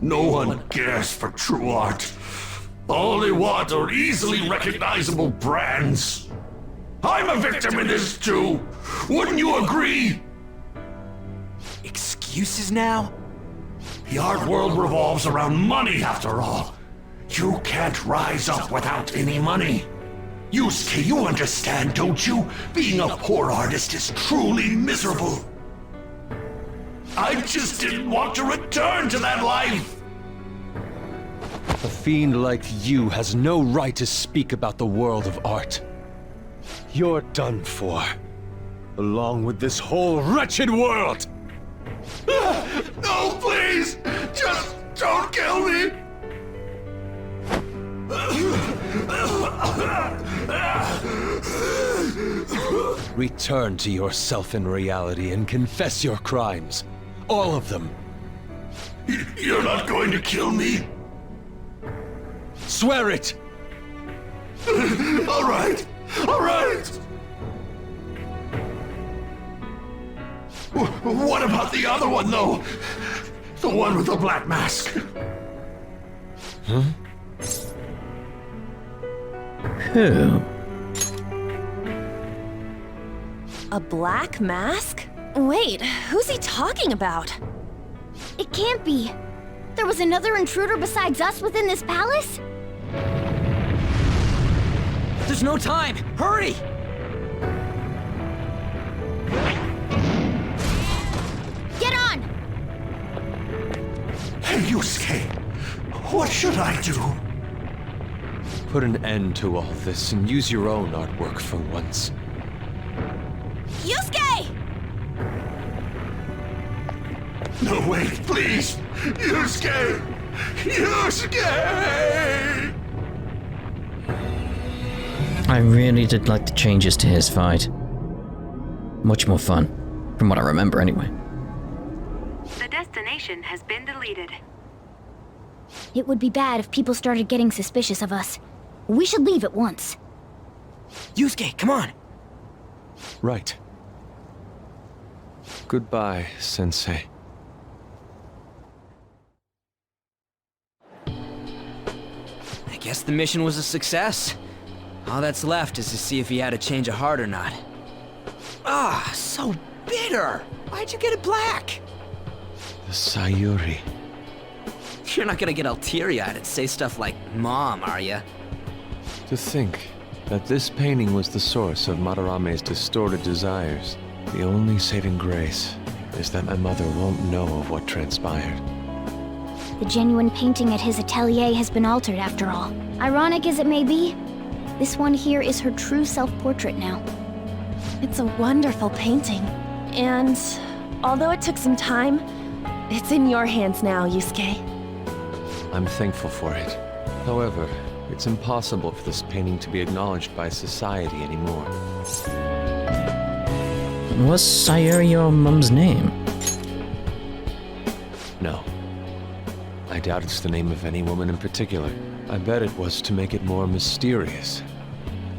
No one cares for true art. All they want are easily recognizable brands. I'm a victim in this too. Wouldn't you agree? Excuses now? The art world revolves around money after all. You can't rise up without any money. Yusuke, you understand, don't you? Being a poor artist is truly miserable. I just didn't want to return to that life. A fiend like you has no right to speak about the world of art. You're done for, along with this whole wretched world! No, please! Just don't kill me! Return to yourself in reality and confess your crimes. All of them. You're not going to kill me? Swear it! All right! All right! What about the other one, though? The one with the black mask? Huh? Who? A black mask? Wait, who's he talking about? It can't be. There was another intruder besides us within this palace? There's no time! Hurry! Get on! Hey, Yusuke, what should I do? Put an end to all this and use your own artwork for once. Yusuke! No, wait, please! Yusuke! Yusuke! I really did like the changes to his fight. Much more fun, from what I remember anyway. The destination has been deleted. It would be bad if people started getting suspicious of us. We should leave at once. Yusuke, come on! Right. Goodbye, Sensei. I guess the mission was a success. All that's left is to see if he had a change of heart or not. Ah, so bitter! Why'd you get it black? The Sayuri. You're not gonna get all teary-eyed and say stuff like, Mom, are ya? To think that this painting was the source of Madarame's distorted desires. The only saving grace is that my mother won't know of what transpired. The genuine painting at his atelier has been altered after all. Ironic as it may be, this one here is her true self-portrait now. It's a wonderful painting. And although it took some time, it's in your hands now, Yusuke. I'm thankful for it. However, it's impossible for this painting to be acknowledged by society anymore. Was Sayuri your mum's name? No. I doubt it's the name of any woman in particular. I bet it was to make it more mysterious.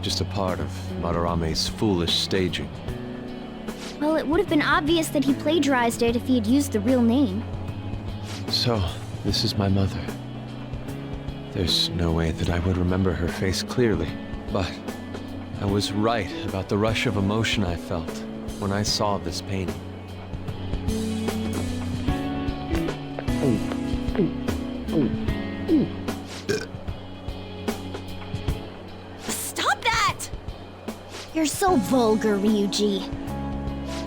Just a part of Madarame's foolish staging. Well, it would have been obvious that he plagiarized it if he had used the real name. So, this is my mother. There's no way that I would remember her face clearly, but I was right about the rush of emotion I felt when I saw this painting. Stop that! You're so vulgar, Ryuji.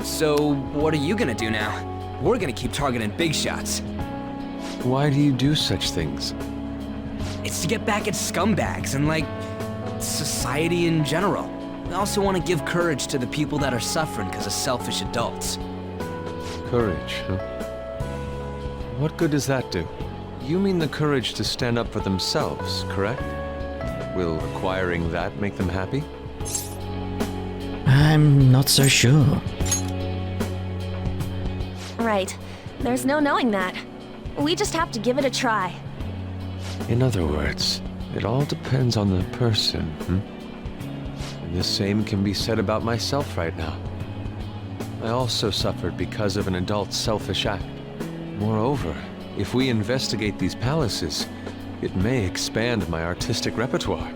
So, what are you gonna do now? We're gonna keep targeting big shots. Why do you do such things? It's to get back at scumbags and, like, society in general. I also want to give courage to the people that are suffering because of selfish adults. Courage, huh? What good does that do? You mean the courage to stand up for themselves, correct? Will acquiring that make them happy? I'm not so sure. Right. There's no knowing that. We just have to give it a try. In other words, it all depends on the person, hmm? And the same can be said about myself right now. I also suffered because of an adult's selfish act. Moreover, If we investigate these palaces, it may expand my artistic repertoire.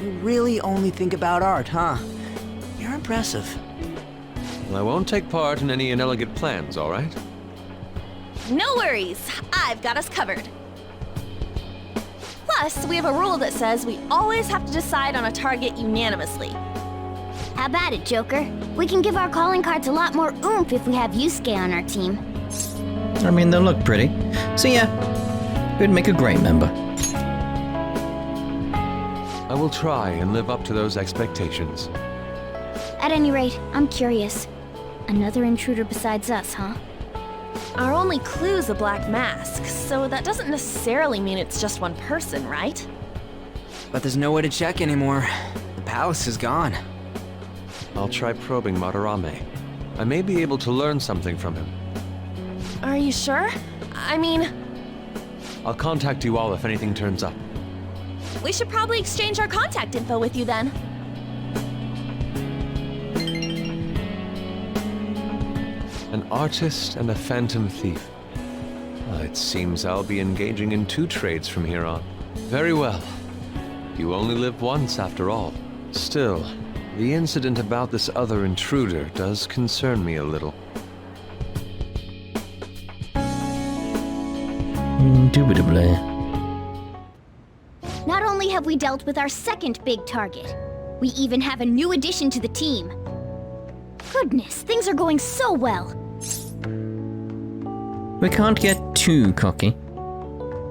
You really only think about art, huh? You're impressive. Well, I won't take part in any inelegant plans, all right? No worries, I've got us covered. Plus, we have a rule that says we always have to decide on a target unanimously. How about it, Joker? We can give our calling cards a lot more oomph if we have Yusuke on our team. I mean, they'll look pretty. So yeah, we'd make a great member. I will try and live up to those expectations. At any rate, I'm curious. Another intruder besides us, huh? Our only clue's a black mask, so that doesn't necessarily mean it's just one person, right? But there's no way to check anymore. The palace is gone. I'll try probing Madarame. I may be able to learn something from him. Are you sure? I mean, I'll contact you all if anything turns up. we should probably exchange our contact info with you then. An artist and a phantom thief. It seems I'll be engaging in 2 trades from here on. Very well. You only live once after all. Still, the incident about this other intruder does concern me a little. Indubitably. Not only have we dealt with our second big target, we even have a new addition to the team. Goodness, things are going so well. We can't get too cocky.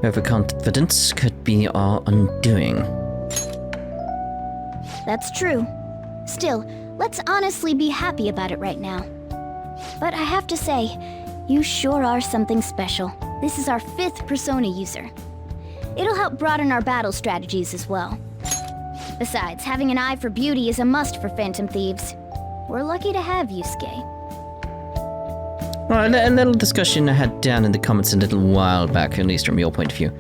Overconfidence could be our undoing. That's true. Still, let's honestly be happy about it right now. But I have to say, you sure are something special. This is our 5th persona user. It'll help broaden our battle strategies as well. Besides, having an eye for beauty is a must for Phantom Thieves. We're lucky to have Yusuke. Right, a little discussion I had down in the comments a little while back, at least from your point of view,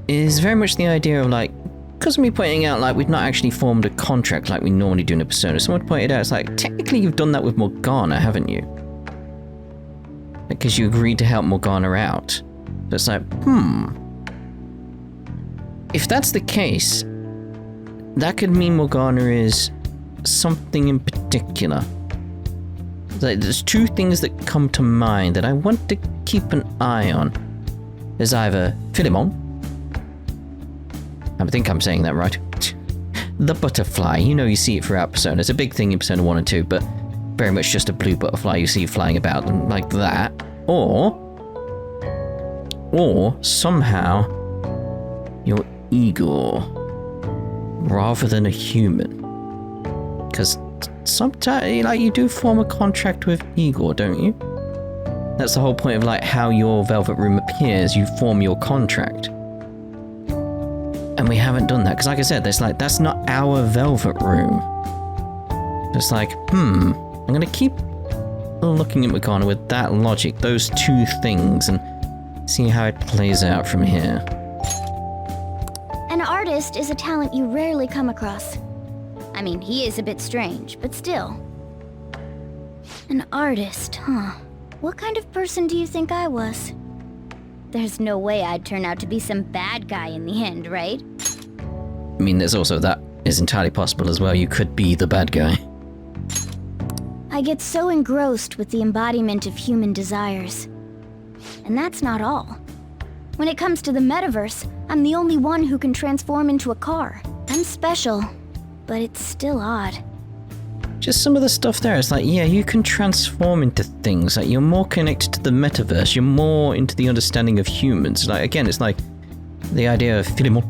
is very much the idea of like, because of me pointing out like we've not actually formed a contract like we normally do in a persona, someone pointed out it's like, technically you've done that with Morgana, haven't you? Because you agreed to help Morgana out. So it's like, if that's the case, that could mean Morgana is something in particular. Like, there's 2 things that come to mind that I want to keep an eye on. There's either Philemon. I think I'm saying that right. The butterfly. You know, you see it throughout Persona. It's a big thing in Persona 1 and 2, but very much just a blue butterfly you see flying about like that. Or somehow you're Igor rather than a human. Because sometimes, like, you do form a contract with Igor, don't you? That's the whole point of, like, how your Velvet Room appears. You form your contract. And we haven't done that. Because, like I said, that's not our Velvet Room. It's like, I'm going to keep looking at Morgana with that logic, those 2 things, and see how it plays out from here. An artist is a talent you rarely come across. I mean, he is a bit strange, but still. An artist, huh? What kind of person do you think I was? There's no way I'd turn out to be some bad guy in the end, right? I mean, there's also that is entirely possible as well. You could be the bad guy. I get so engrossed with the embodiment of human desires. And that's not all. When it comes to the metaverse, I'm the only one who can transform into a car. I'm special, but it's still odd. Just some of the stuff there, it's like, yeah, you can transform into things. Like, you're more connected to the metaverse. You're more into the understanding of humans. Like, again, it's like the idea of Philemon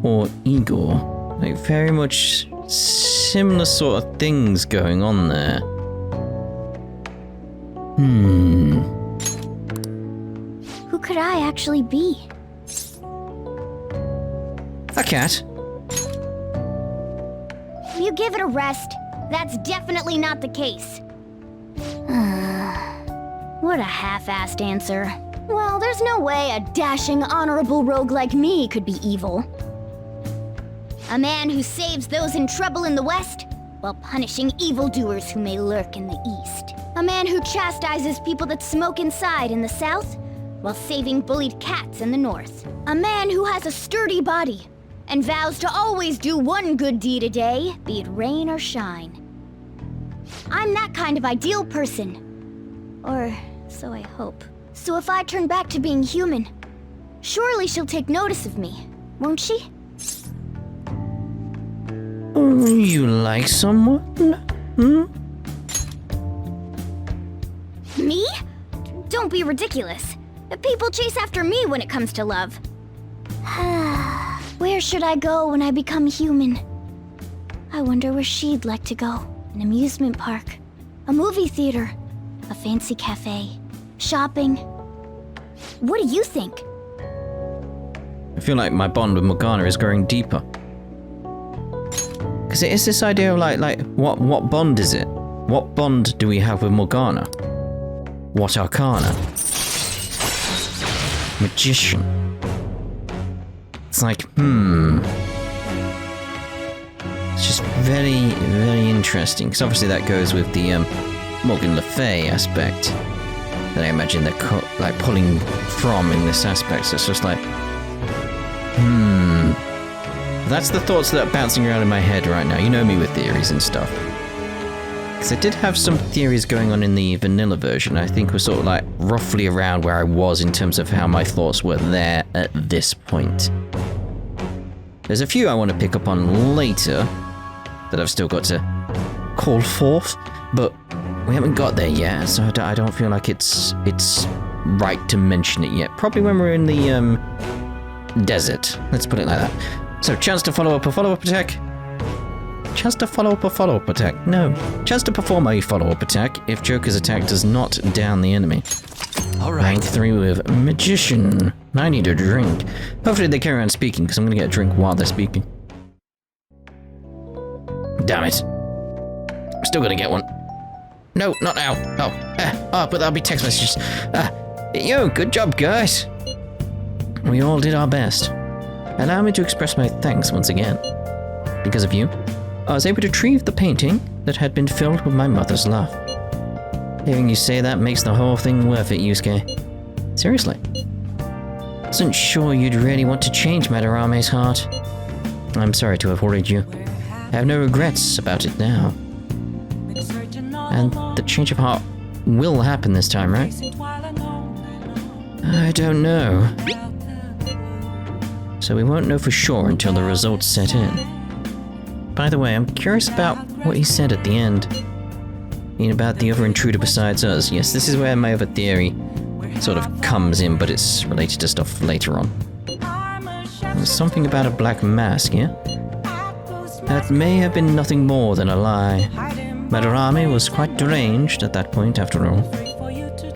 or Igor. Like, very much similar sort of things going on there. Who could I actually be? A cat. You give it a rest. That's definitely not the case. What a half-assed answer. Well, there's no way a dashing, honorable rogue like me could be evil. A man who saves those in trouble in the West, while punishing evildoers who may lurk in the East. A man who chastises people that smoke inside in the south, while saving bullied cats in the north. A man who has a sturdy body, and vows to always do one good deed a day, be it rain or shine. I'm that kind of ideal person. Or so I hope. So if I turn back to being human, surely she'll take notice of me, won't she? You like someone? Hmm? Me? Don't be ridiculous. People chase after me when it comes to love. Where should I go when I become human? I wonder where she'd like to go. An amusement park, a movie theater, a fancy cafe, shopping. What do you think? I feel like my bond with Morgana is growing deeper. Because it is this idea of what bond is it? What bond do we have with Morgana? What arcana? Magician. It's like, It's just very, very interesting. Because obviously that goes with the Morgan Le Fay aspect that I imagine they're pulling from in this aspect. So it's just like, That's the thoughts that are bouncing around in my head right now. You know me with theories and stuff. Because I did have some theories going on in the vanilla version. I think we're sort of like roughly around where I was in terms of how my thoughts were there at this point. There's a few I want to pick up on later that I've still got to call forth, but we haven't got there yet, so I don't feel like it's right to mention it yet. Probably when we're in the desert. Let's put it like that. So, chance to follow up a follow-up attack. Chance to follow up a follow-up attack. No. Chance to perform a follow-up attack if Joker's attack does not down the enemy. Alright. Rank 3 with Magician. I need a drink. Hopefully they carry on speaking, because I'm going to get a drink while they're speaking. Damn it. I'm still going to get one. No, not now. But that'll be text messages. Yo, good job, guys. We all did our best. Allow me to express my thanks once again. Because of you, I was able to retrieve the painting that had been filled with my mother's love. Hearing you say that makes the whole thing worth it, Yusuke. Seriously. Wasn't sure you'd really want to change Madarame's heart. I'm sorry to have worried you. I have no regrets about it now. And the change of heart will happen this time, right? I don't know. So we won't know for sure until the results set in. By the way, I'm curious about what he said at the end. About the other intruder besides us. Yes, this is where my other theory sort of comes in, but it's related to stuff later on. There's something about a black mask, yeah? That may have been nothing more than a lie. Madarame was quite deranged at that point, after all.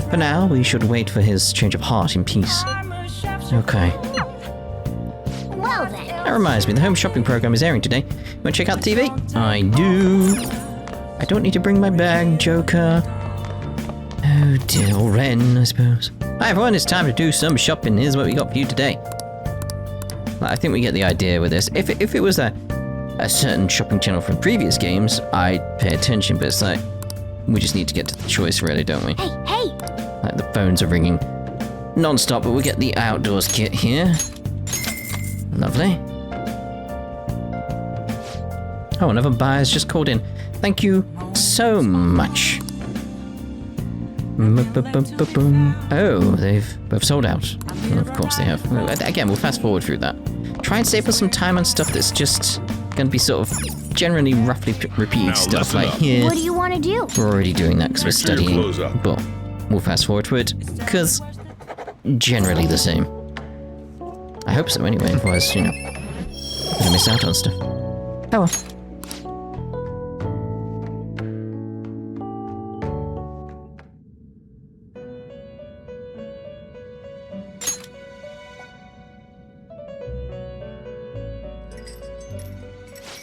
For now, we should wait for his change of heart in peace. Okay. Well then. That reminds me, the home shopping program is airing today. You want to check out the TV? I do. I don't need to bring my bag, Joker. Oh dear, or Ren, I suppose. Hi everyone, it's time to do some shopping. Here's what we got for you today. I think we get the idea with this. If it was a certain shopping channel from previous games, I'd pay attention, but it's like, we just need to get to the choice really, don't we? Hey! Like the phones are ringing non-stop, but we get the outdoors kit here. Lovely. Oh, another buyer's just called in. Thank you so much. Oh, they've both sold out. Well, of course they have. Again, we'll fast forward through that. Try and save us some time on stuff that's just going to be sort of generally roughly repeated stuff. Like here, What do you want to do? we're already doing that because we're studying, but we'll fast forward to it because generally the same. I hope so anyway, otherwise, I'm gonna miss out on stuff. Oh well.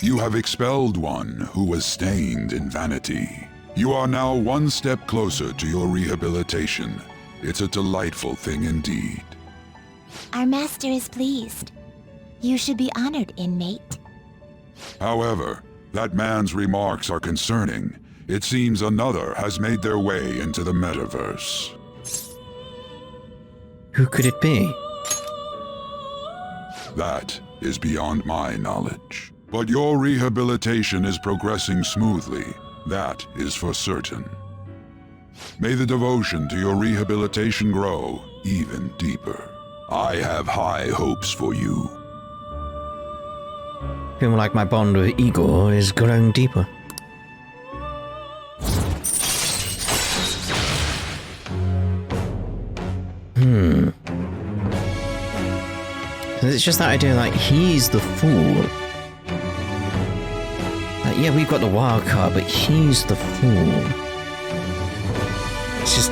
You have expelled one who was stained in vanity. You are now one step closer to your rehabilitation. It's a delightful thing indeed. Our master is pleased. You should be honored, inmate. However, that man's remarks are concerning. It seems another has made their way into the metaverse. Who could it be? That is beyond my knowledge. But your rehabilitation is progressing smoothly. That is for certain. May the devotion to your rehabilitation grow even deeper. I have high hopes for you. Feel like my bond with Igor is growing deeper. It's just that idea, like, he's the fool. Like, yeah, we've got the wild card, but he's the fool. It's just,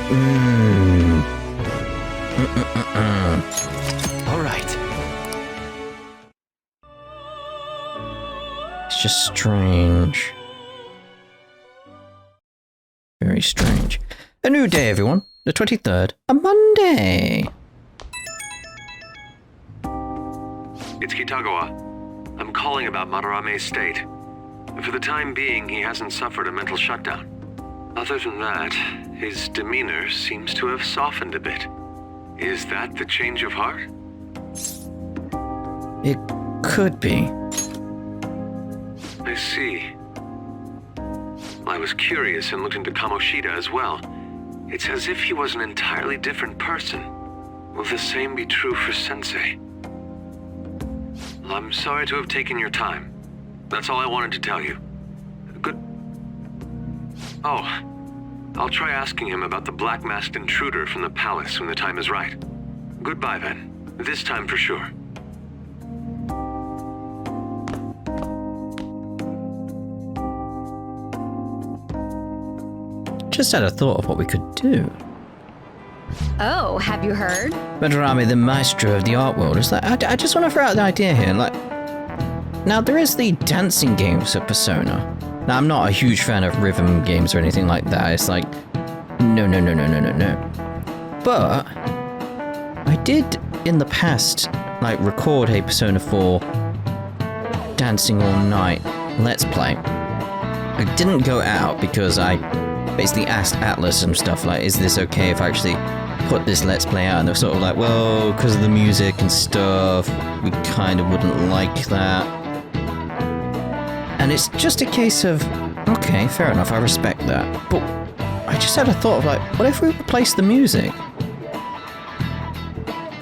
All right. It's just strange. Very strange. A new day, everyone. The 23rd, a Monday. It's Kitagawa. I'm calling about Madarame's state. For the time being, he hasn't suffered a mental shutdown. Other than that, his demeanor seems to have softened a bit. Is that the change of heart? It could be. I see. I was curious and looked into Kamoshida as well. It's as if he was an entirely different person. Will the same be true for Sensei? I'm sorry to have taken your time. That's all I wanted to tell you. Good... Oh, I'll try asking him about the black-masked intruder from the palace when the time is right. Goodbye then. This time for sure. Just had a thought of what we could do. Oh, have you heard? Madarame, the maestro of the art world, is like, I just want to throw out the idea here, like, now there is the dancing games of Persona. Now, I'm not a huge fan of rhythm games or anything like that. It's like, no. But I did in the past, like, record a Persona 4 Dancing All Night Let's Play. I didn't go out because I basically asked Atlas and stuff like, is this okay if I actually put this Let's Play out? And they're sort of like, well, because of the music and stuff, we kind of wouldn't like that. And it's just a case of, okay, fair enough, I respect that. But I just had a thought of like, what if we replace the music?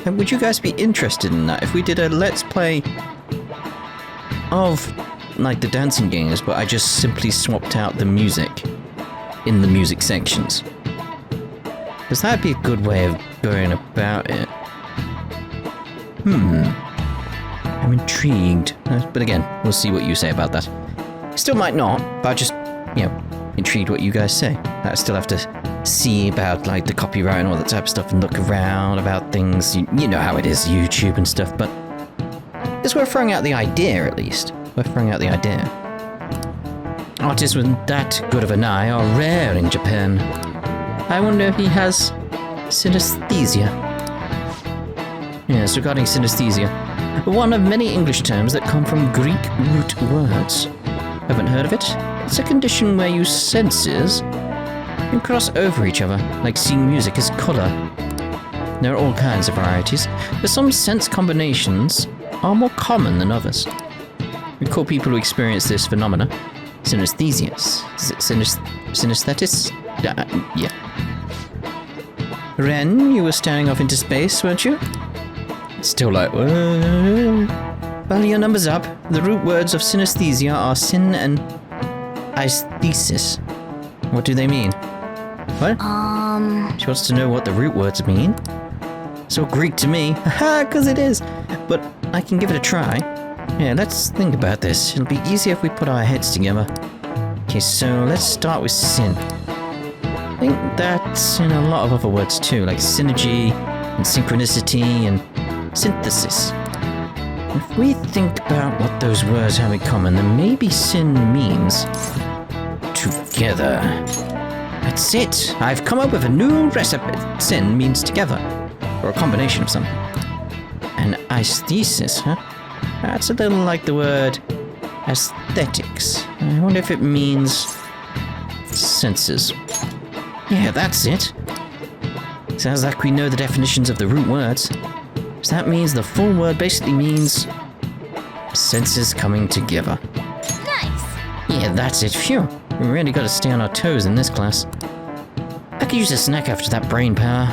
And would you guys be interested in that? If we did a Let's Play of, like, the dancing games, but I just simply swapped out the music in the music sections. Because that'd be a good way of going about it. I'm intrigued. But again, we'll see what you say about that. Still might not, but I just, intrigued what you guys say. I still have to see about, like, the copyright and all that type of stuff and look around about things. You know how it is, YouTube and stuff, but it's worth throwing out the idea, at least. Worth throwing out the idea. Artists with that good of an eye are rare in Japan. I wonder if he has synesthesia. Yes, regarding synesthesia, one of many English terms that come from Greek root words. Haven't heard of it? It's a condition where your senses can cross over each other, like seeing music as colour. There are all kinds of varieties, but some sense combinations are more common than others. We call people who experience this phenomena synesthesias. Synesthetis? Yeah. Ren, you were staring off into space, weren't you? Still like, well, your number's up. The root words of synesthesia are syn and aesthesis. What do they mean? What? She wants to know what the root words mean. So Greek to me. Haha, because it is. But I can give it a try. Yeah, let's think about this. It'll be easier if we put our heads together. Okay, so let's start with syn. I think that's in a lot of other words too, like synergy and synchronicity and synthesis. If we think about what those words have in common, then maybe syn means together. That's it. I've come up with a new recipe. Syn means together, or a combination of something. And aesthesis, huh? That's a little like the word aesthetics. I wonder if it means Senses. Yeah, that's it. Sounds like we know the definitions of the root words. So that means the full word basically means senses coming together. Nice! Yeah, that's it. Phew. We really gotta stay on our toes in this class. I could use a snack after that brain power.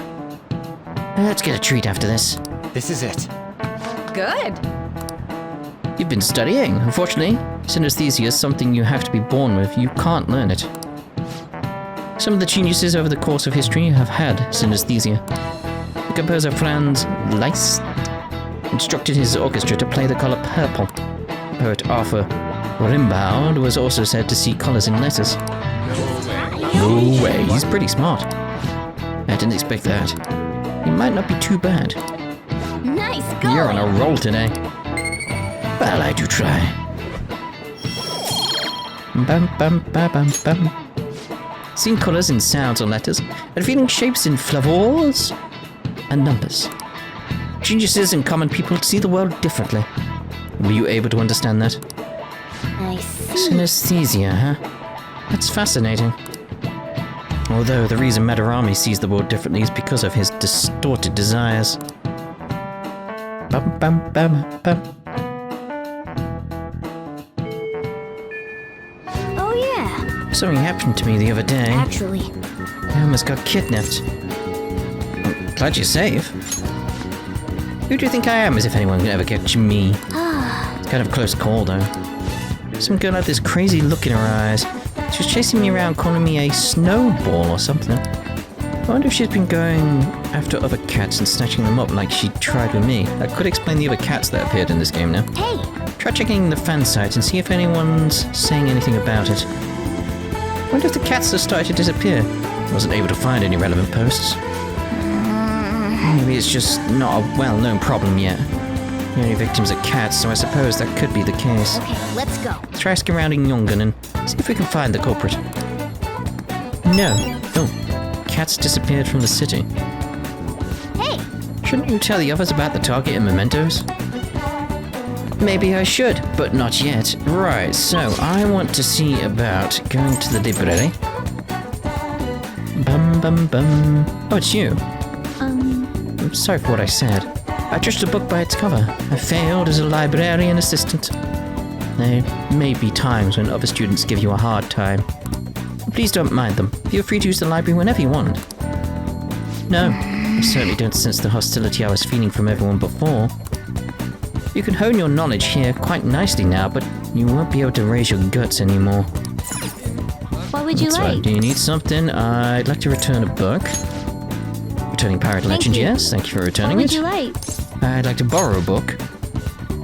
Let's get a treat after this. This is it. Good. You've been studying. Unfortunately, synesthesia is something you have to be born with. You can't learn it. Some of the geniuses over the course of history have had synesthesia. The composer Franz Liszt instructed his orchestra to play the color purple. Poet Arthur Rimbaud was also said to see colors in letters. No way, he's pretty smart. I didn't expect that. He might not be too bad. Nice going! You're on a roll today. Well, I do try. Bum bum ba bum bum. Seeing colors in sounds or letters, and feeling shapes in flavors and numbers. Geniuses and common people see the world differently. Were you able to understand that? I see. Synesthesia, huh? That's fascinating. Although the reason Madarame sees the world differently is because of his distorted desires. Bum bum bum bum. Oh yeah. Something happened to me the other day. Actually, I almost got kidnapped. I'm glad you're safe. Who do you think I am, as if anyone could ever catch me? It's kind of a close call, though. Some girl had this crazy look in her eyes. She was chasing me around, calling me a snowball or something. I wonder if she's been going after other cats and snatching them up like she tried with me. That could explain the other cats that appeared in this game now. hey, Try checking the fan site and see if anyone's saying anything about it. I wonder if the cats have started to disappear. I wasn't able to find any relevant posts. Maybe it's just not a well-known problem yet. The only victims are cats, so I suppose that could be the case. okay, let's go. Let's try asking around in Yongan and see if we can find the culprit. No. Oh, cats disappeared from the city. Hey, Shouldn't you tell the others about the target and mementos? Maybe I should, but not yet. Right, so I want to see about going to the library. Bum bum bum. Oh, it's you. I'm sorry for what I said. I judged a book by its cover. I failed as a librarian assistant. There may be times when other students give you a hard time. Please don't mind them. Feel free to use the library whenever you want. No, I certainly don't sense the hostility I was feeling from everyone before. You can hone your knowledge here quite nicely now, but you won't be able to raise your guts anymore. what would you That's right. like? Do you need something? I'd like to return a book. Returning Pirate Legend, you. yes. Thank you for What returning would it. you like? I'd like to borrow a book.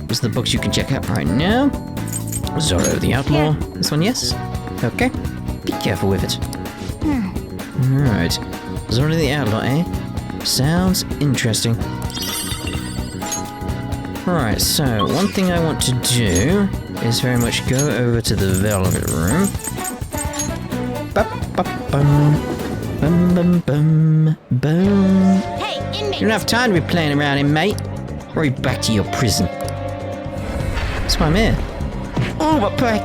These are the books you can check out right now. Zorro the Outlaw. This one, yes? Okay. Be careful with it. Alright. Zorro the Outlaw, eh? Sounds interesting. Right, so one thing I want to do is very much go over to the Velvet Room. Ba-ba-bum. Bum bum bum bum. Hey, inmate! You don't have time to be playing around, inmate. Hurry back to your prison. That's why I'm here. Oh, what prick!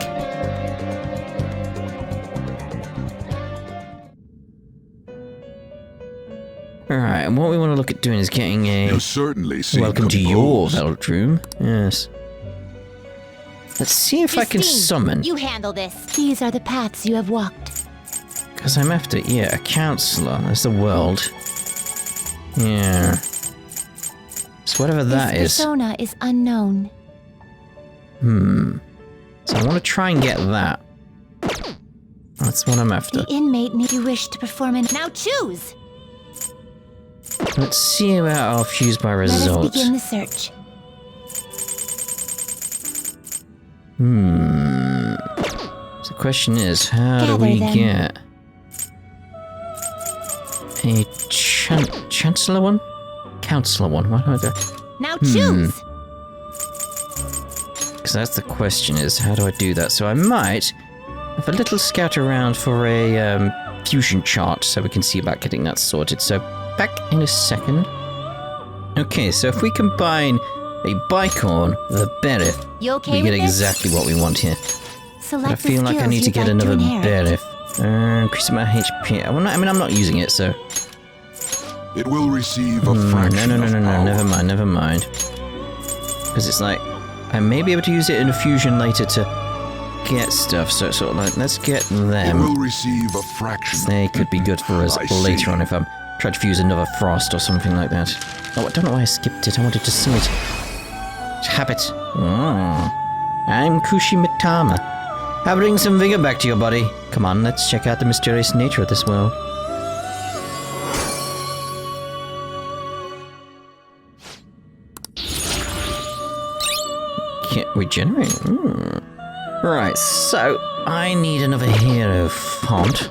Alright, and what we want to look at doing is getting a You certainly seem welcome to your composed. Velvet Room. Yes. Let's see if I can Christine, summon. You handle this. These are the paths you have walked. Because I'm after, yeah, a counselor. That's the world. Yeah. So whatever that This is. persona is unknown. So I want to try and get that. That's what I'm after. The inmate need you wish to perform an. Now choose. Let's see about our fuse by Let us results. begin the search. So the question is, how do we Gather them. get a chancellor one? Counselor one. What do I do? Now choose. Because that's the question is, how do I do that? So I might have a little scout around for a fusion chart so we can see about getting that sorted. So back in a second. Okay, so if we combine a Bicorn with a Berith, You okay we get with this? exactly what we want here. Select But I feel the like I skills need to you'd get like another inherit. Berith Increase my HP. I'm not using it, so... It will receive a fraction of power. Never mind. Because it's like, I may be able to use it in a fusion later to get stuff, so it's sort of like, let's get them. It will receive a fraction. They could be good for us later on if I'm trying to fuse another frost or something like that. Oh, I don't know why I skipped it. I wanted to see it. Habit. I'm Kushimitama. I'll bring some vigor back to your body. Come on, let's check out the mysterious nature of this world. Can't regenerate? Right, so I need another hero font.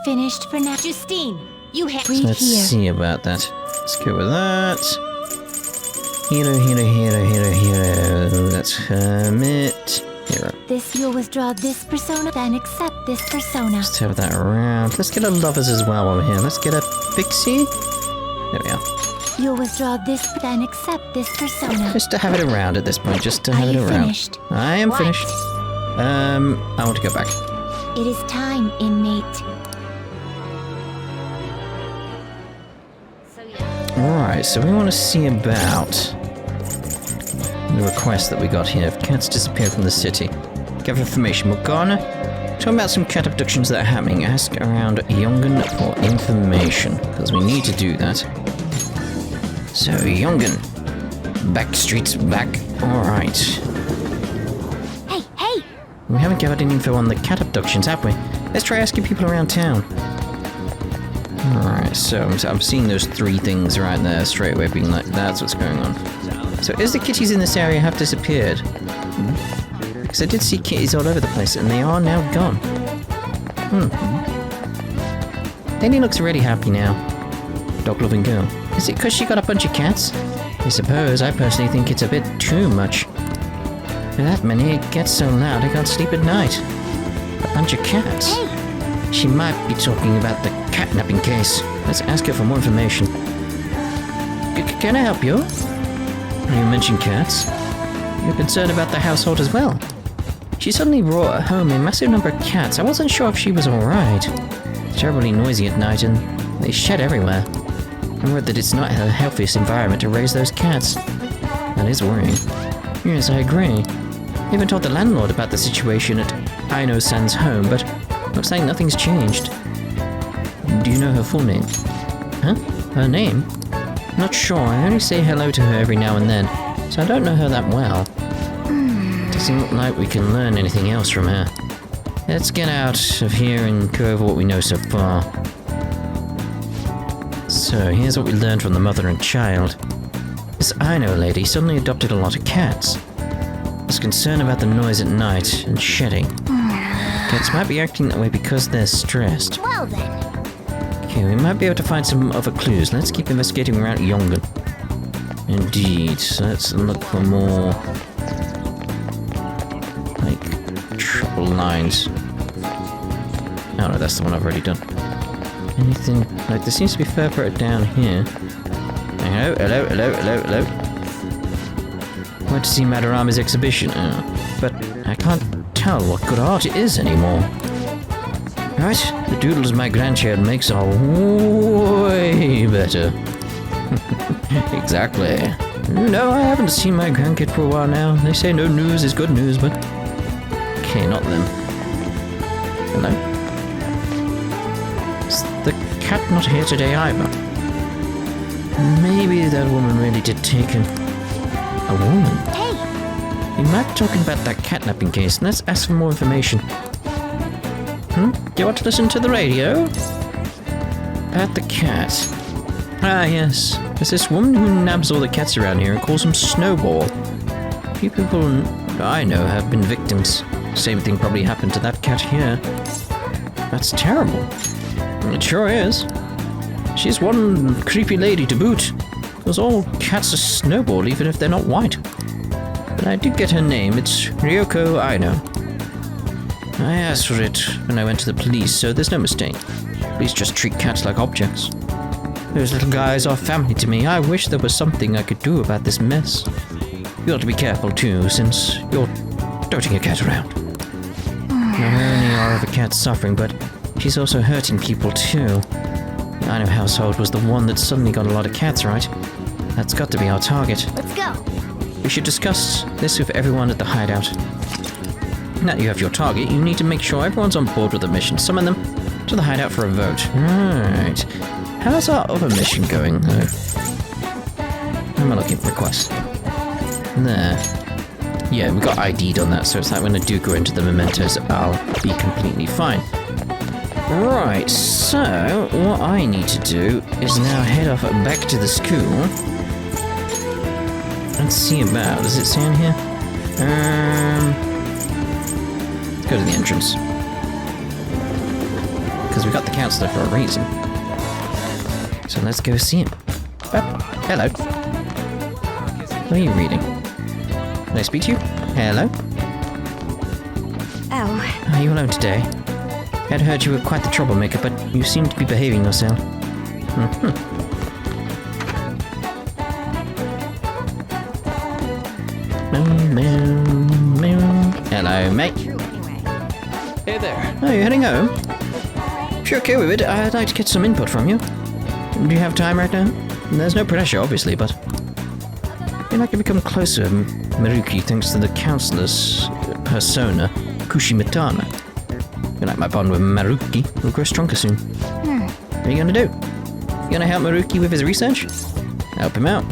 Finished for now. Justine, you have So let's see about that. Let's go with that. Hero. That's Hermit. Hero. this. You'll withdraw this persona, then accept this persona. Let's have that around. Let's get a lovers as well over here. Let's get a pixie. There we are. You'll withdraw this, then accept this persona. Just to have it around at this point. Just to have it you around. Finished? I am What? finished. I want to go back. It is time, inmate. Alright, so we want to see about the request that we got here. If cats disappear from the city, give information. Morgana, talk about some cat abductions that are happening. Ask around Yongan for information, because we need to do that. So, Yongan. Back streets back. Alright. Hey! We haven't gathered any info on the cat abductions, have we? Let's try asking people around town. Alright, so I'm seeing those three things right there straight away, being like, that's what's going on. So, is the kitties in this area have disappeared? Because I did see kitties all over the place, and they are now gone. Danny looks really happy now. Dog-loving girl. Is it because she got a bunch of cats? I suppose. I personally think it's a bit too much. With that many, it gets so loud I can't sleep at night. A bunch of cats. She might be talking about the catnapping case. Let's ask her for more information. Can I help you? You mentioned cats. You're concerned about the household as well. She suddenly brought home a massive number of cats. I wasn't sure if she was alright. Terribly noisy at night and they shed everywhere. I read that it's not the healthiest environment to raise those cats. That is worrying. Yes, I agree. I even told the landlord about the situation at Aino-san's home, but looks like nothing's changed. Do you know her full name? Huh? Her name? Not sure. I only say hello to her every now and then, so I don't know her that well. Doesn't look like we can learn anything else from her. Let's get out of here and go over what we know so far. So, here's what we learned from the mother and child. This Aino lady suddenly adopted a lot of cats. Was concerned about the noise at night and shedding. Cats might be acting that way because they're stressed. Well then. Okay, we might be able to find some other clues. Let's keep investigating around Yongan. Indeed, so let's look for more... like, triple lines. Oh no, that's the one I've already done. Anything... like, there seems to be further down here. Hello? Went to see Madurama's exhibition, but I can't tell what good art it is anymore. Right, the doodles my grandchild makes are way better. Exactly. No, I haven't seen my grandkid for a while now. They say no news is good news, but... okay, not them. Hello? Is the cat not here today either? Maybe that woman really did take him. A woman? Hey! We might be talking about that catnapping case. Let's ask for more information. Do you want to listen to the radio? About the cat. Ah, yes. There's this woman who nabs all the cats around here and calls them Snowball. A few people I know have been victims. Same thing probably happened to that cat here. That's terrible. It sure is. She's one creepy lady to boot. Because all cats are Snowball, even if they're not white. But I did get her name. It's Ryoko Aino. I asked for it when I went to the police, so there's no mistake. Police just treat cats like objects. Those little guys are family to me. I wish there was something I could do about this mess. You ought to be careful too, since you're toting a cat around. Not only are the cats suffering, but she's also hurting people too. The Item household was the one that suddenly got a lot of cats, right? That's got to be our target. Let's go. We should discuss this with everyone at the hideout. Now that you have your target, you need to make sure everyone's on board with the mission. Summon them to the hideout for a vote. Right. How's our other mission going? I'm looking at request. There. Yeah, we got ID'd on that, so it's like when I do go into the mementos, I'll be completely fine. Right, so what I need to do is now head off back to the school and see about. Does it say in here? Let's go to the entrance. Because we got the counselor for a reason. So let's go see him. Oh, hello. What are you reading? Can I speak to you? Hello? Oh, Are you alone today? I'd heard you were quite the troublemaker, but you seem to be behaving yourself. Hello, mate. Hey there. Oh, you're heading home? If you're okay with it, I'd like to get some input from you. Do you have time right now? There's no pressure, obviously, but I'd like to become closer with Maruki thanks to the counselor's persona, Kushimitana. I like my bond with Maruki will grow stronger soon. What are you gonna do? You gonna help Maruki with his research? Help him out.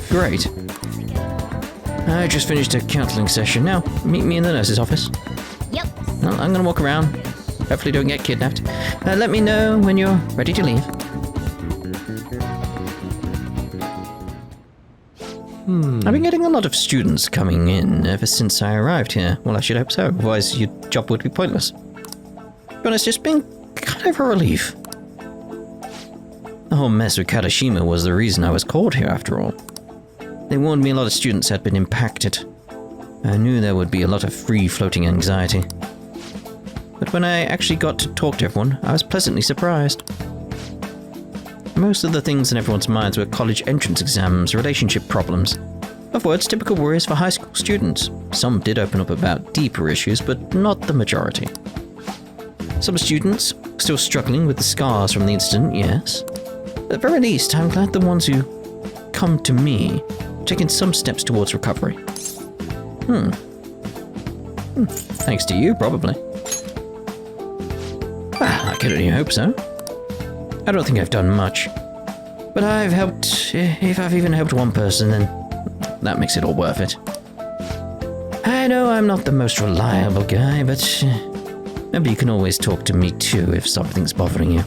Great. I just finished a counseling session. Now, meet me in the nurse's office. Yep. Well, I'm gonna walk around. Hopefully don't get kidnapped. Let me know when you're ready to leave. I've been getting a lot of students coming in ever since I arrived here. Well, I should hope so, otherwise your job would be pointless. To be honest, it's been kind of a relief. The whole mess with Katashima was the reason I was called here after all. They warned me a lot of students had been impacted. I knew there would be a lot of free-floating anxiety. But when I actually got to talk to everyone, I was pleasantly surprised. Most of the things in everyone's minds were college entrance exams, relationship problems. Of words, typical worries for high school students. Some did open up about deeper issues, but not the majority. Some students still struggling with the scars from the incident, yes. At the very least, I'm glad the ones who come to me are taking some steps towards recovery. Thanks to you, probably. Well, I can only hope so. I don't think I've done much, but I've helped. If I've even helped one person, then that makes it all worth it. I know I'm not the most reliable guy, but maybe you can always talk to me too if something's bothering you.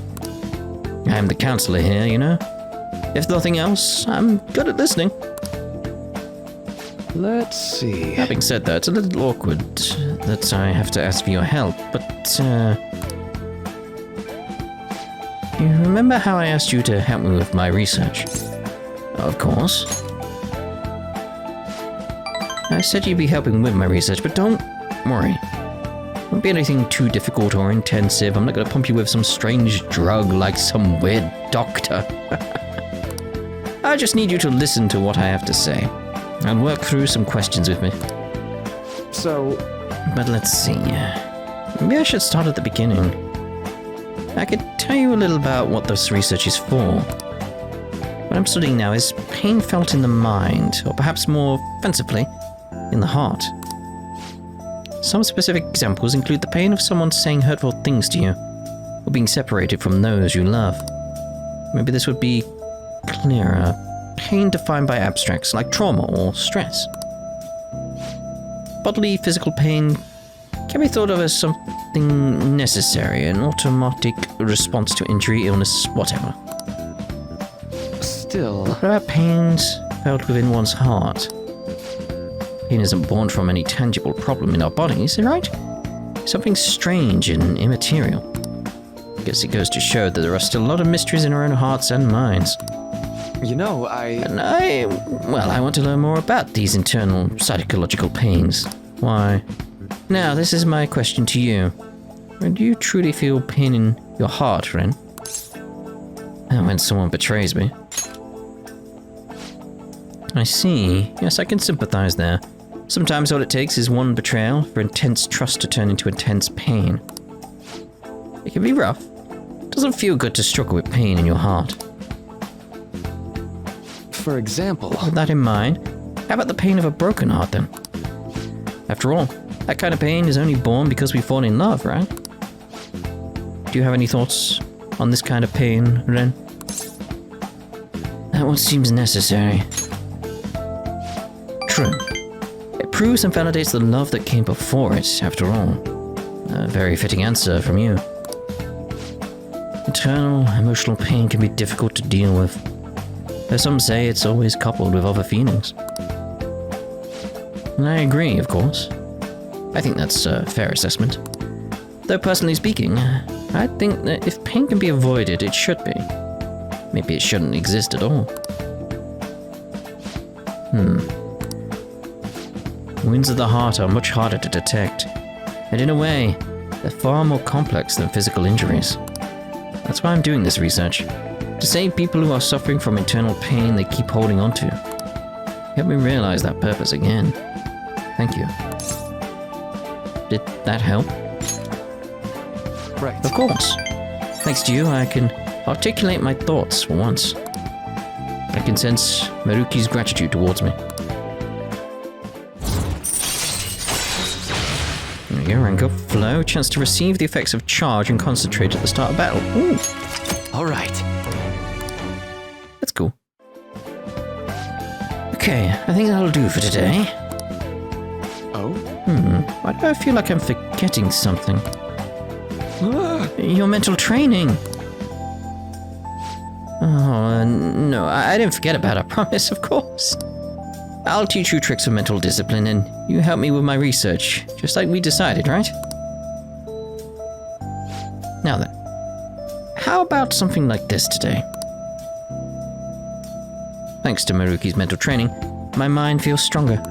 I'm the counselor here, you know? If nothing else, I'm good at listening. Let's see. Having said that, it's a little awkward that I have to ask for your help, but you remember how I asked you to help me with my research? Of course. I said you'd be helping with my research, but don't worry. It won't be anything too difficult or intensive. I'm not going to pump you with some strange drug like some weird doctor. I just need you to listen to what I have to say and work through some questions with me. So... But let's see. Maybe I should start at the beginning. I could tell you a little about what this research is for. What I'm studying now is pain felt in the mind, or perhaps more offensively, in the heart. Some specific examples include the pain of someone saying hurtful things to you, or being separated from those you love. Maybe this would be clearer. Pain defined by abstracts like trauma or stress. Bodily physical pain can be thought of as something necessary, an automatic response to injury, illness, whatever. Still... What about pains felt within one's heart? Pain isn't born from any tangible problem in our bodies, right? Something strange and immaterial. I guess it goes to show that there are still a lot of mysteries in our own hearts and minds. You know, I want to learn more about these internal psychological pains. Why? Now, this is my question to you. Do you truly feel pain in your heart, Ren? And when someone betrays me? I see. Yes, I can sympathize there. Sometimes all it takes is one betrayal for intense trust to turn into intense pain. It can be rough. It doesn't feel good to struggle with pain in your heart. For example... With that in mind, how about the pain of a broken heart then? After all, that kind of pain is only born because we fall in love, right? Do you have any thoughts on this kind of pain, Ren? That one seems necessary. True. It proves and validates the love that came before it, after all. A very fitting answer from you. Internal, emotional pain can be difficult to deal with. As some say, it's always coupled with other feelings. And I agree, of course. I think that's a fair assessment. Though personally speaking, I think that if pain can be avoided, it should be. Maybe it shouldn't exist at all. Wounds of the heart are much harder to detect, and in a way, they're far more complex than physical injuries. That's why I'm doing this research, to save people who are suffering from internal pain they keep holding on to. Help me realize that purpose again. Thank you. Did that help? Right. Of course. Thanks to you, I can articulate my thoughts for once. I can sense Maruki's gratitude towards me. There we go, rank up, flow, chance to receive the effects of charge and concentrate at the start of battle. Ooh. Alright. That's cool. Okay, I think that'll do for today. Oh? Why do I feel like I'm forgetting something? Your mental training! Oh, no, I didn't forget about it, I promise, of course. I'll teach you tricks of mental discipline, and you help me with my research, just like we decided, right? Now then, how about something like this today? Thanks to Maruki's mental training, my mind feels stronger.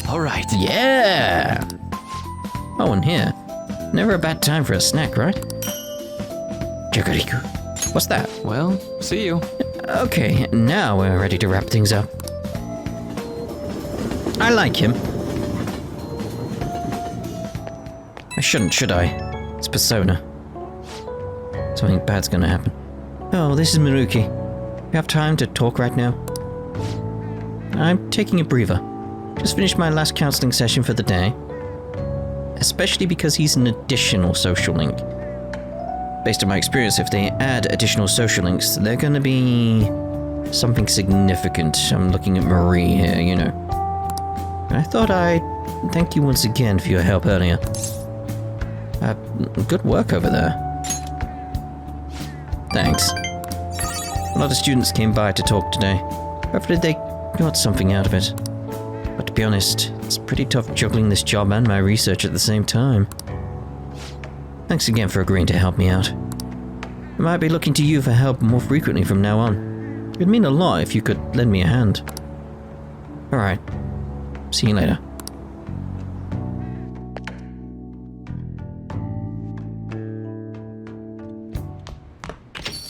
Alright. Yeah! Oh, and here, never a bad time for a snack, right? Jakariku. What's that? Well, see you. Okay, now we're ready to wrap things up. I like him. I shouldn't, should I? It's Persona. Something bad's gonna happen. Oh, this is Maruki. You have time to talk right now? I'm taking a breather. Just finished my last counseling session for the day. Especially because he's an additional social link. Based on my experience, if they add additional social links, they're gonna be something significant. I'm looking at Marie here, you know. I thought I'd thank you once again for your help earlier. Good work over there. Thanks. A lot of students came by to talk today. Hopefully they got something out of it. But to be honest, it's pretty tough juggling this job and my research at the same time. Thanks again for agreeing to help me out. I might be looking to you for help more frequently from now on. It'd mean a lot if you could lend me a hand. Alright. See you later.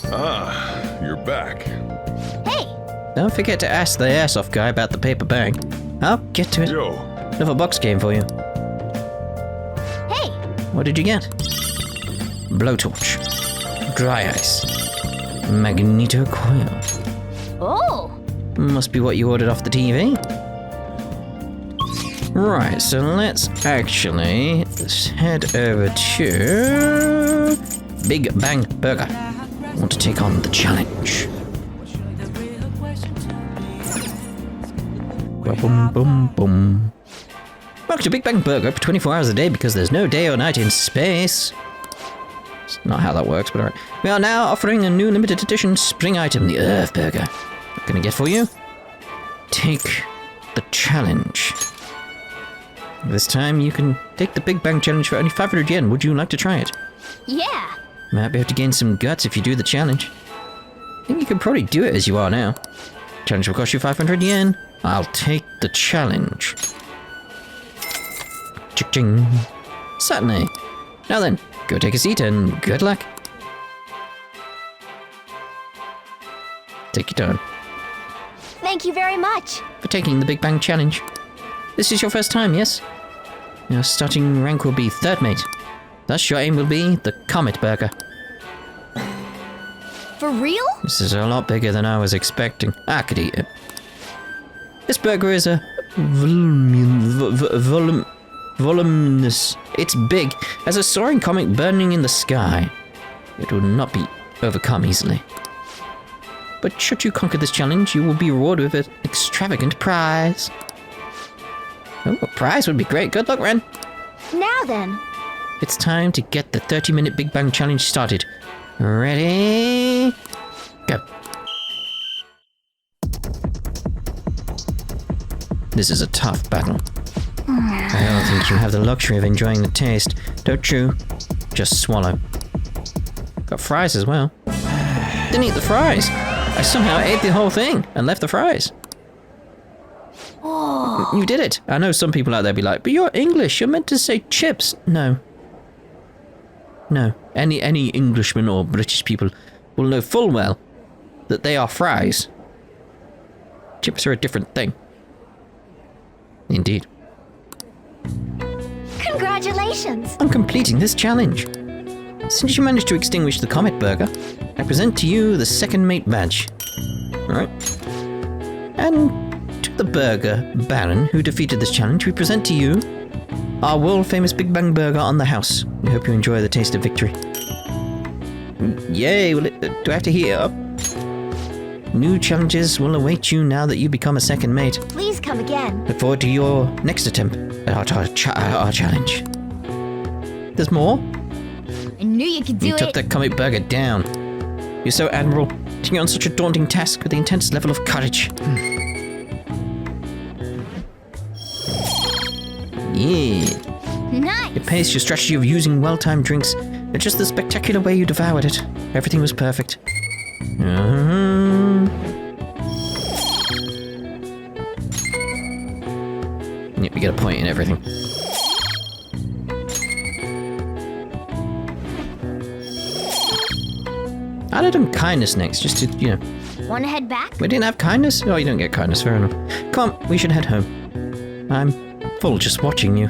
Ah, you're back. Hey! Don't forget to ask the airsoft guy about the paper bag. I'll get to it. Yo. Another box game for you. Hey! What did you get? Blowtorch. Dry ice. Magneto coil. Oh! Must be what you ordered off the TV. Right, so let's actually head over to Big Bang Burger. I want to take on the challenge. Boom, boom, boom. Welcome to Big Bang Burger for 24 hours a day because there's no day or night in space. It's not how that works, but alright. We are now offering a new limited edition spring item, the Earth Burger. What can I get for you? Take the challenge. This time you can take the Big Bang Challenge for only 500 yen. Would you like to try it? Yeah! Might be able to gain some guts if you do the challenge. I think you can probably do it as you are now. Challenge will cost you 500 yen. I'll take the challenge. Ching. Certainly. Now then, go take a seat and good luck. Take your time. Thank you very much! For taking the Big Bang Challenge. This is your first time, yes? Your starting rank will be third mate. Thus, your aim will be the Comet Burger. For real? This is a lot bigger than I was expecting. I could eat it. This burger is a voluminous. It's big, as a soaring comet burning in the sky. It will not be overcome easily. But should you conquer this challenge, you will be rewarded with an extravagant prize. Oh, a prize would be great. Good luck, Ren. Now then. It's time to get the 30-minute Big Bang Challenge started. Ready? Go. This is a tough battle. I don't think you have the luxury of enjoying the taste. Don't chew, just swallow. Got fries as well. Didn't eat the fries. I somehow ate the whole thing and left the fries. Oh. You did it. I know some people out there be like, but you're English, you're meant to say chips. No. No. Any Englishman or British people will know full well that they are fries. Chips are a different thing. Indeed. Congratulations! On completing this challenge. Since you managed to extinguish the Comet Burger, I present to you the second mate badge. Alright. And to the Burger Baron who defeated this challenge, we present to you our world famous Big Bang Burger on the house. We hope you enjoy the taste of victory. Yay! Do I have to heat it up? New challenges will await you now that you become a second mate. Please come again. Look forward to your next attempt at our challenge. There's more? I knew you could do You it. took that Comet Burger down. You're so admirable, taking on such a daunting task with the intense level of courage. Yeah. Nice. Your pace, your strategy of using well-timed drinks, and just the spectacular way you devoured it. Everything was perfect. Yep, you get a point in everything. I'd have done kindness next, just to, you know. Wanna head back? We didn't have kindness? Oh, you don't get kindness, fair enough. Come on, we should head home. I'm full just watching you.